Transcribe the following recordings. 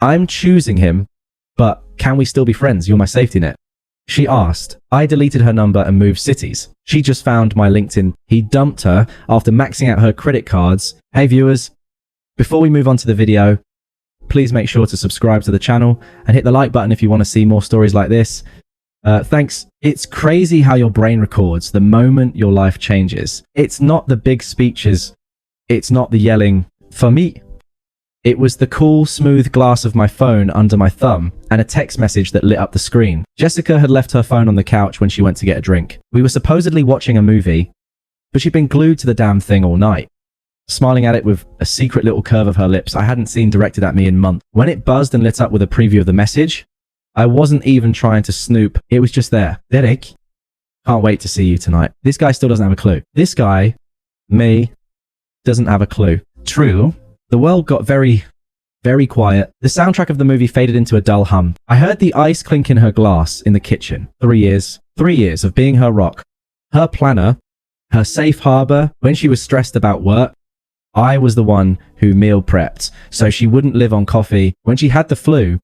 I'm choosing him, but can we still be friends? You're my safety net. She asked. I deleted her number and moved cities. She just found my LinkedIn. He dumped her after maxing out her credit cards. Hey viewers, before we move on to the video, please make sure to subscribe to the channel and hit the like button if you want to see more stories like this. Thanks. It's crazy how your brain records the moment your life changes. It's not the big speeches. It's not the yelling, for me. It was the cool, smooth glass of my phone under my thumb and a text message that lit up the screen. Jessica had left her phone on the couch when she went to get a drink. We were supposedly watching a movie, but she'd been glued to the damn thing all night, smiling at it with a secret little curve of her lips I hadn't seen directed at me in months. When it buzzed and lit up with a preview of the message, I wasn't even trying to snoop. It was just there. Derek, can't wait to see you tonight. This guy still doesn't have a clue. This guy, me, doesn't have a clue. True. The world got very, very quiet. The soundtrack of the movie faded into a dull hum. I heard the ice clink in her glass in the kitchen. 3 years. 3 years of being her rock. Her planner. Her safe harbor. When she was stressed about work, I was the one who meal prepped, so she wouldn't live on coffee. When she had the flu,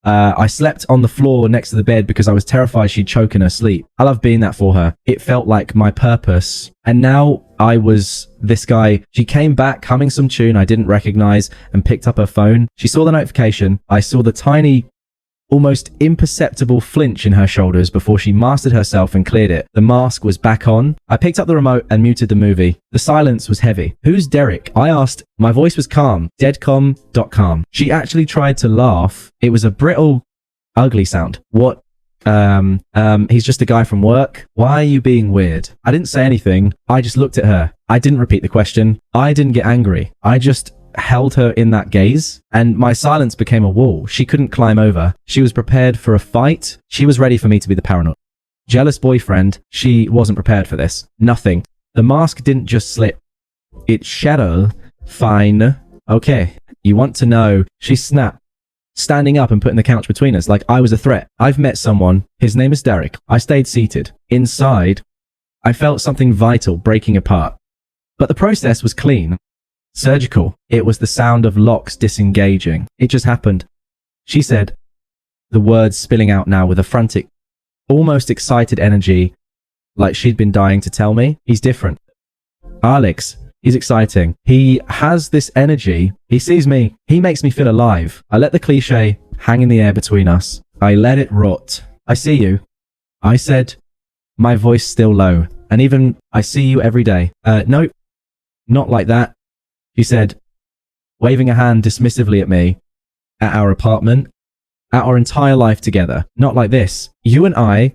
I slept on the floor next to the bed because I was terrified she'd choke in her sleep. I love being that for her. It felt like my purpose. And now I was this guy. She came back humming some tune I didn't recognize and picked up her phone. She saw the notification. I saw the tiny, almost imperceptible flinch in her shoulders before she mastered herself and cleared it. The mask was back on. I picked up the remote and muted the movie. The silence was heavy. Who's Derek? I asked. My voice was calm. Deadcom.calm. She actually tried to laugh. It was a brittle, ugly sound. What? He's just a guy from work. Why are you being weird? I didn't say anything. I just looked at her. I didn't repeat the question. I didn't get angry. I just held her in that gaze, and my silence became a wall she couldn't climb over. She was prepared for a fight. She was ready for me to be the paranoid, jealous boyfriend. She wasn't prepared for this. Nothing. The mask didn't just slip. It shattered. Fine. Okay. You want to know? She snapped, standing up and putting the couch between us like I was a threat. I've met someone. His name is Derek. I stayed seated. Inside, I felt something vital breaking apart. But the process was clean. Surgical. It was the sound of locks disengaging. It just happened. She said, the words spilling out now with a frantic, almost excited energy, like she'd been dying to tell me. He's different. Alex, he's exciting. He has this energy. He sees me. He makes me feel alive. I let the cliche hang in the air between us. I let it rot. I see you. I said, my voice still low. And even, I see you every day. Nope. Not like that. She said, waving a hand dismissively at me, at our apartment, at our entire life together. Not like this. You and I,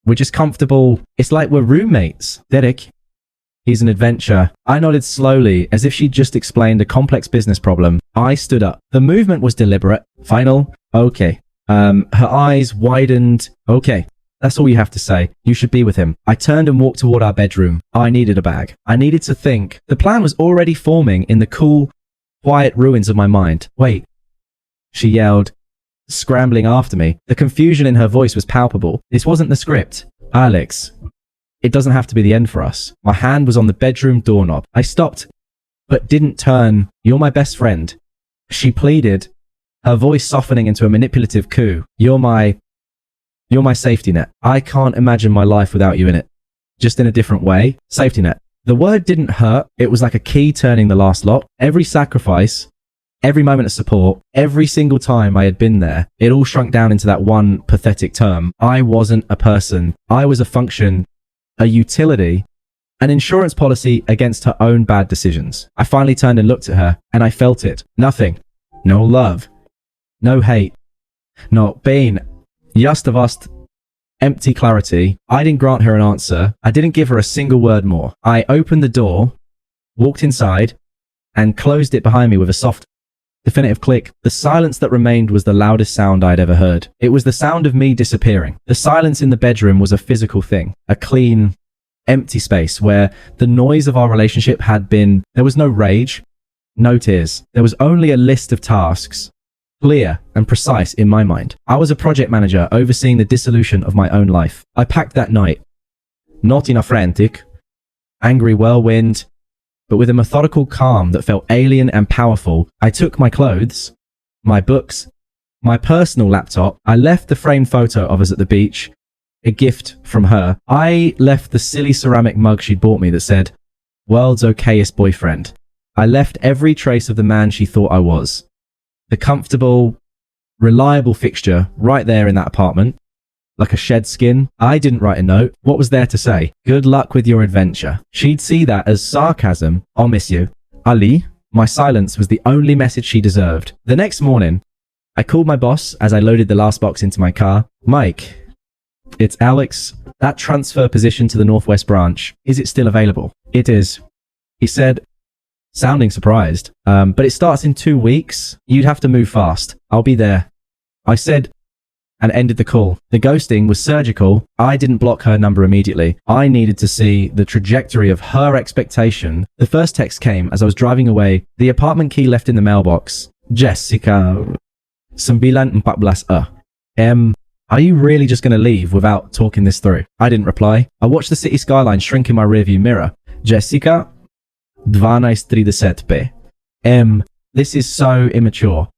we're just comfortable. It's like we're roommates. Derek, he's an adventure. I nodded slowly, as if she'd just explained a complex business problem. I stood up. The movement was deliberate. Final. Okay. Her eyes widened. Okay. That's all you have to say. You should be with him. I turned and walked toward our bedroom. I needed a bag. I needed to think. The plan was already forming in the cool, quiet ruins of my mind. Wait, she yelled, scrambling after me. The confusion in her voice was palpable. This wasn't the script. Alex, it doesn't have to be the end for us. My hand was on the bedroom doorknob. I stopped, but didn't turn. You're my best friend, she pleaded, her voice softening into a manipulative coo. You're my safety net. I can't imagine my life without you in it. Just in a different way. Safety net. The word didn't hurt. It was like a key turning the last lock. Every sacrifice, every moment of support, every single time I had been there, it all shrunk down into that one pathetic term. I wasn't a person. I was a function, a utility, an insurance policy against her own bad decisions. I finally turned and looked at her, and I felt it. Nothing. No love. No hate. Not pain. Just a vast, empty clarity. I didn't grant her an answer. I didn't give her a single word more. I opened the door, walked inside, and closed it behind me with a soft, definitive click. The silence that remained was the loudest sound I'd ever heard. It was the sound of me disappearing. The silence in the bedroom was a physical thing, a clean, empty space where the noise of our relationship had been. There was no rage, no tears. There was only a list of tasks, clear and precise in my mind. I was a project manager overseeing the dissolution of my own life. I packed that night, not in a frantic, angry whirlwind, but with a methodical calm that felt alien and powerful. I took my clothes, my books, my personal laptop. I left the framed photo of us at the beach, a gift from her. I left the silly ceramic mug she'd bought me that said, "World's okayest boyfriend." I left every trace of the man she thought I was. The comfortable, reliable fixture right there in that apartment, like a shed skin. I didn't write a note. What was there to say? Good luck with your adventure. She'd see that as sarcasm. I'll miss you. Ali. My silence was the only message she deserved. The next morning, I called my boss as I loaded the last box into my car. Mike, it's Alex. That transfer position to the Northwest branch, is it still available? It is. He said, sounding surprised. But it starts in 2 weeks. You'd have to move fast. I'll be there. I said, and ended the call. The ghosting was surgical. I didn't block her number immediately. I needed to see the trajectory of her expectation. The first text came as I was driving away. The apartment key left in the mailbox. Jessica, 9:14. Are you really just going to leave without talking this through? I didn't reply. I watched the city skyline shrink in my rearview mirror. Jessica, 12:37. This is so immature.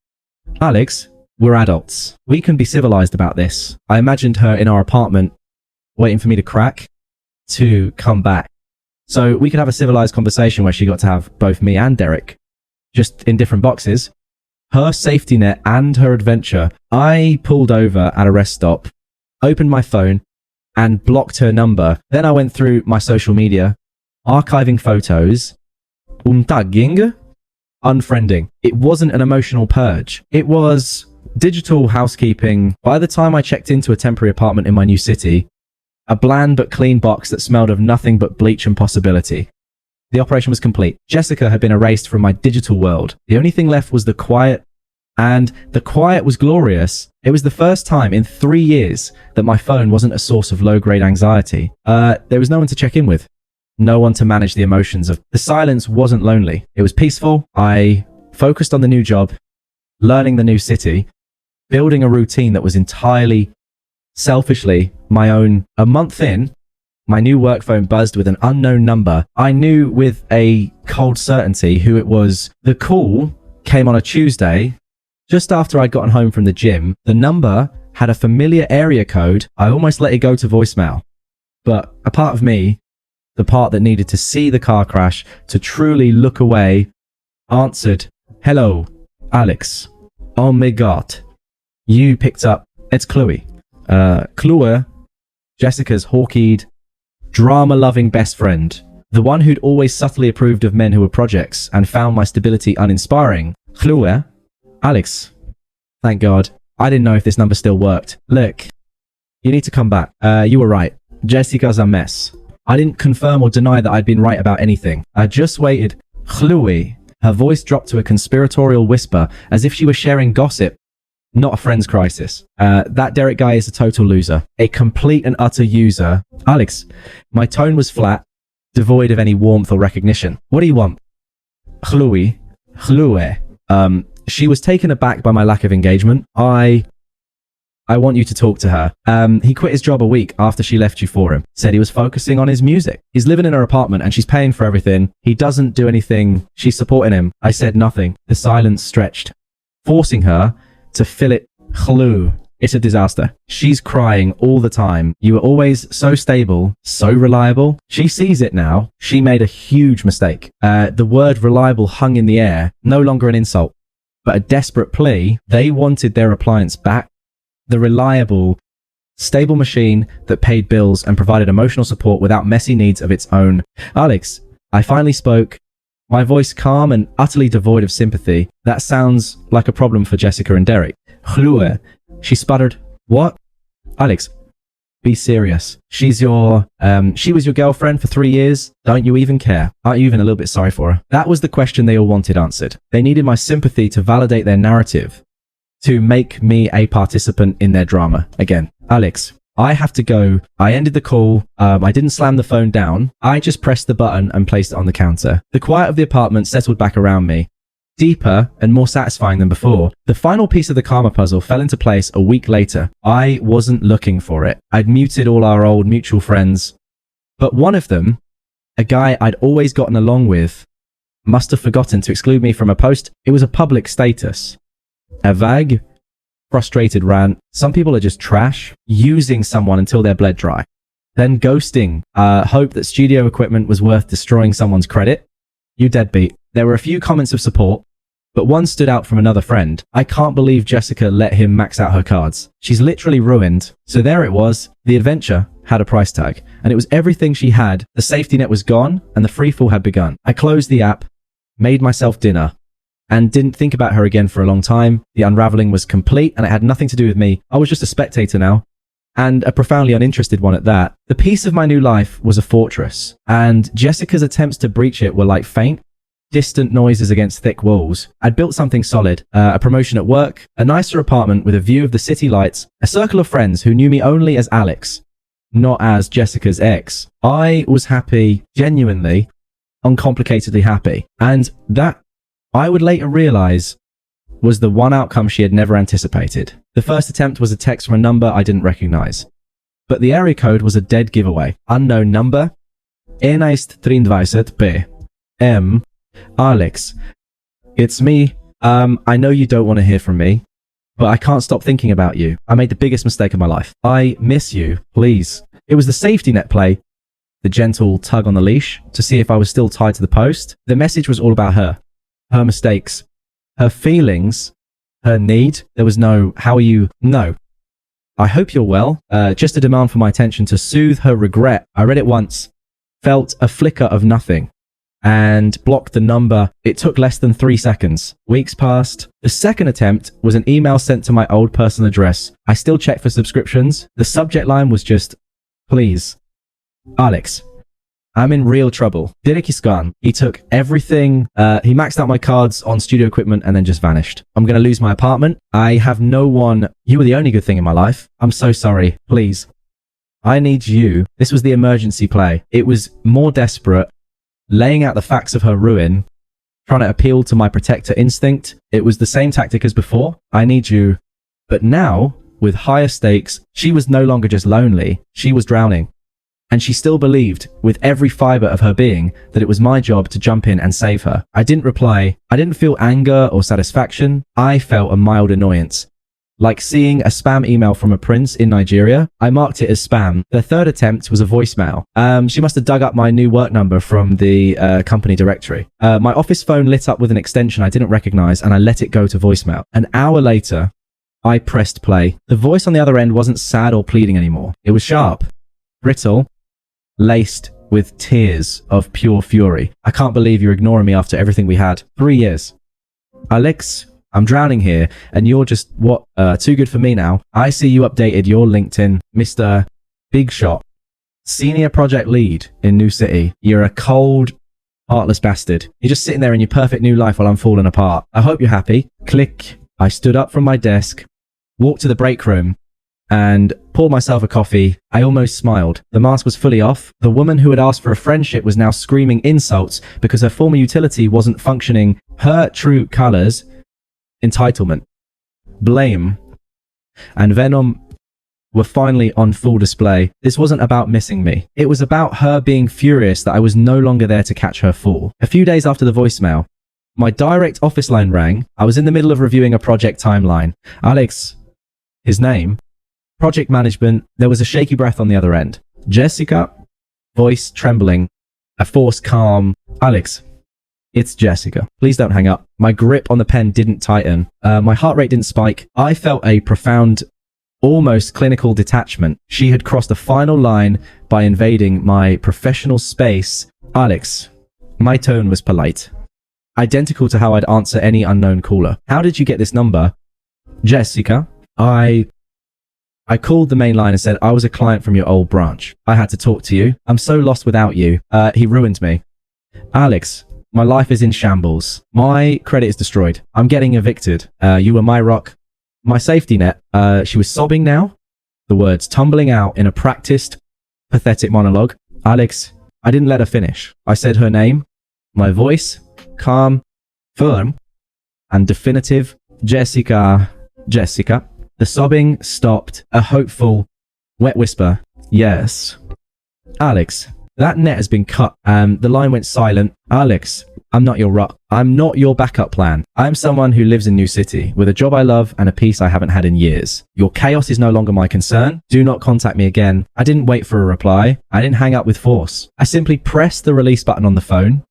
Alex, we're adults. We can be civilized about this. I imagined her in our apartment, waiting for me to crack, to come back. So we could have a civilized conversation where she got to have both me and Derek, just in different boxes. Her safety net and her adventure. I pulled over at a rest stop, opened my phone, and blocked her number. Then I went through my social media, archiving photos, untagging, unfriending. It wasn't an emotional purge. It was digital housekeeping. By the time I checked into a temporary apartment in my new city, a bland but clean box that smelled of nothing but bleach and possibility. The operation was complete. Jessica had been erased from my digital world. The only thing left was the quiet, and the quiet was glorious. It was the first time in 3 years that my phone wasn't a source of low-grade anxiety. There was no one to check in with. No one to manage the emotions of. The silence wasn't lonely. It was peaceful. I focused on the new job, learning the new city, building a routine that was entirely, selfishly, my own. A month in, my new work phone buzzed with an unknown number. I knew with a cold certainty who it was. The call came on a Tuesday, just after I'd gotten home from the gym. The number had a familiar area code. I almost let it go to voicemail. But a part of me, the part that needed to see the car crash, to truly look away, answered, "Hello, Alex. Oh my God. You picked up. It's Chloe." Chloe, Jessica's hawk-eyed, drama-loving best friend. The one who'd always subtly approved of men who were projects and found my stability uninspiring. Chloe, Alex. Thank God. I didn't know if this number still worked. Look, you need to come back. You were right. Jessica's a mess. I didn't confirm or deny that I'd been right about anything. I just waited. Chloe. Her voice dropped to a conspiratorial whisper, as if she were sharing gossip, not a friend's crisis. That Derek guy is a total loser. A complete and utter user. Alex, my tone was flat, devoid of any warmth or recognition. What do you want? Chloe. She was taken aback by my lack of engagement. I want you to talk to her. He quit his job a week after she left you for him. Said he was focusing on his music. He's living in her apartment and she's paying for everything. He doesn't do anything. She's supporting him. I said nothing. The silence stretched, forcing her to fill it. Chloe. It's a disaster. She's crying all the time. You were always so stable, so reliable. She sees it now. She made a huge mistake. The word reliable hung in the air, no longer an insult, but a desperate plea. They wanted their appliance back. The reliable, stable machine that paid bills and provided emotional support without messy needs of its own. Alex, I finally spoke, my voice calm and utterly devoid of sympathy. That sounds like a problem for Jessica and Derek. Chloe, she sputtered. What? Alex, be serious. She was your girlfriend for 3 years. Don't you even care? Aren't you even a little bit sorry for her? That was the question they all wanted answered. They needed my sympathy to validate their narrative, to make me a participant in their drama. Again, Alex, I have to go. I ended the call. I didn't slam the phone down. I just pressed the button and placed it on the counter. The quiet of the apartment settled back around me, deeper and more satisfying than before. The final piece of the karma puzzle fell into place a week later. I wasn't looking for it. I'd muted all our old mutual friends, but one of them, a guy I'd always gotten along with, must have forgotten to exclude me from a post. It was a public status. A vague, frustrated rant. Some people are just trash, using someone until they're bled dry. Then ghosting, hope that studio equipment was worth destroying someone's credit. You deadbeat. There were a few comments of support, but one stood out from another friend. I can't believe Jessica let him max out her cards. She's literally ruined. So there it was. The adventure had a price tag, and it was everything she had. The safety net was gone, and the freefall had begun. I closed the app, made myself dinner, and didn't think about her again for a long time. The unraveling was complete, and it had nothing to do with me. I was just a spectator now, and a profoundly uninterested one at that. The peace of my new life was a fortress, and Jessica's attempts to breach it were like faint, distant noises against thick walls. I'd built something solid, a promotion at work, a nicer apartment with a view of the city lights, a circle of friends who knew me only as Alex, not as Jessica's ex. I was happy, genuinely, uncomplicatedly happy, and that, I would later realize, was the one outcome she had never anticipated. The first attempt was a text from a number I didn't recognize, but the area code was a dead giveaway. Unknown number, 1123p. Alex, it's me. I know you don't want to hear from me, but I can't stop thinking about you. I made the biggest mistake of my life. I miss you, please. It was the safety net play, the gentle tug on the leash to see if I was still tied to the post. The message was all about her mistakes, her feelings, her need. There was no, how are you? No. I hope you're well. Just a demand for my attention to soothe her regret. I read it once, felt a flicker of nothing, and blocked the number. It took less than 3 seconds. Weeks passed. The second attempt was an email sent to my old personal address. I still check for subscriptions. The subject line was just, please, Alex, I'm in real trouble. Derek is gone. He took everything. He maxed out my cards on studio equipment and then just vanished. I'm going to lose my apartment. I have no one. You were the only good thing in my life. I'm so sorry. Please. I need you. This was the emergency play. It was more desperate, laying out the facts of her ruin, trying to appeal to my protector instinct. It was the same tactic as before. I need you. But now, with higher stakes, she was no longer just lonely. She was drowning. And she still believed, with every fiber of her being, that it was my job to jump in and save her. I didn't reply. I didn't feel anger or satisfaction. I felt a mild annoyance. Like seeing a spam email from a prince in Nigeria. I marked it as spam. The third attempt was a voicemail. She must have dug up my new work number from the company directory. My office phone lit up with an extension I didn't recognize, and I let it go to voicemail. An hour later, I pressed play. The voice on the other end wasn't sad or pleading anymore. It was sharp, brittle, laced with tears of pure fury. I can't believe you're ignoring me after everything we had. 3 years. Alex, I'm drowning here, and you're just, too good for me now. I see you updated your LinkedIn, Mr. Big Shot, senior project lead in New City. You're a cold, heartless bastard. You're just sitting there in your perfect new life while I'm falling apart. I hope you're happy. Click. I stood up from my desk, walked to the break room, and poured myself a coffee. I almost smiled. The mask was fully off. The woman who had asked for a friendship was now screaming insults because her former utility wasn't functioning. Her true colors, entitlement, blame, and venom were finally on full display. This wasn't about missing me. It was about her being furious that I was no longer there to catch her fall. A few days after the voicemail, my direct office line rang. I was in the middle of reviewing a project timeline. Alex, his name, project management. There was a shaky breath on the other end. Jessica, voice trembling, a forced calm. Alex, it's Jessica. Please don't hang up. My grip on the pen didn't tighten. My heart rate didn't spike. I felt a profound, almost clinical detachment. She had crossed the final line by invading my professional space. Alex, my tone was polite, identical to how I'd answer any unknown caller. How did you get this number? Jessica, I called the main line and said I was a client from your old branch. I had to talk to you. I'm so lost without you. He ruined me. Alex, my life is in shambles. My credit is destroyed. I'm getting evicted. You were my rock, my safety net. She was sobbing now, the words tumbling out in a practiced, pathetic monologue. Alex, I didn't let her finish. I said her name, my voice, calm, firm, and definitive. Jessica. Jessica. The sobbing stopped. A hopeful, wet whisper. Yes. Alex, that net has been cut. The line went silent. Alex, I'm not your backup plan. I'm someone who lives in New City with a job I love and a peace I haven't had in years. Your chaos is no longer my concern. Do not contact me again. I didn't wait for a reply. I didn't hang up with force. I simply pressed the release button on the phone,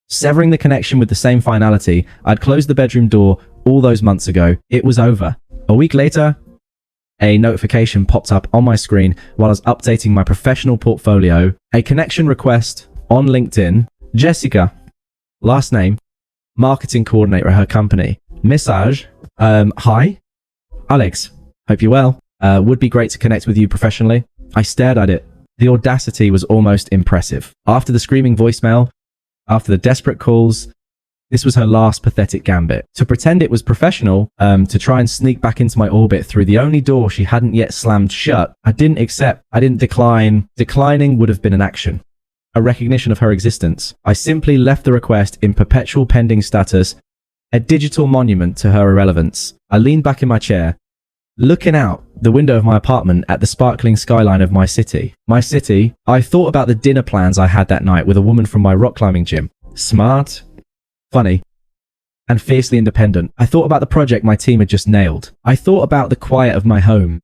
severing the connection with the same finality. I'd closed the bedroom door all those months ago. It was over. A week later, a notification popped up on my screen while I was updating my professional portfolio. A connection request on LinkedIn. Jessica, last name, marketing coordinator at her company. Message, hi, Alex, hope you're well. Would be great to connect with you professionally. I stared at it. The audacity was almost impressive. After the screaming voicemail, after the desperate calls, this was her last pathetic gambit. To pretend it was professional, to try and sneak back into my orbit through the only door she hadn't yet slammed shut. I didn't accept. I didn't decline. Declining would have been an action. A recognition of her existence. I simply left the request in perpetual pending status, a digital monument to her irrelevance. I leaned back in my chair, looking out the window of my apartment at the sparkling skyline of my city. My city. I thought about the dinner plans I had that night with a woman from my rock climbing gym. Smart, funny, and fiercely independent. I thought about the project my team had just nailed. I thought about the quiet of my home,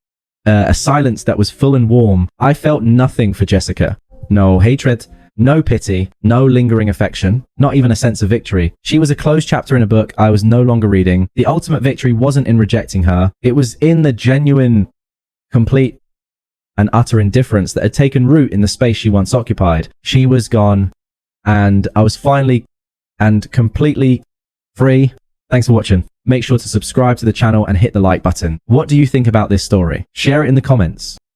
a silence that was full and warm. I felt nothing for Jessica. No hatred, no pity, no lingering affection, not even a sense of victory. She was a closed chapter in a book I was no longer reading. The ultimate victory wasn't in rejecting her. It was in the genuine, complete, and utter indifference that had taken root in the space she once occupied. She was gone, and I was finally and completely free. Thanks for watching. Make sure to subscribe to the channel and hit the like button. What do you think about this story? Share it in the comments.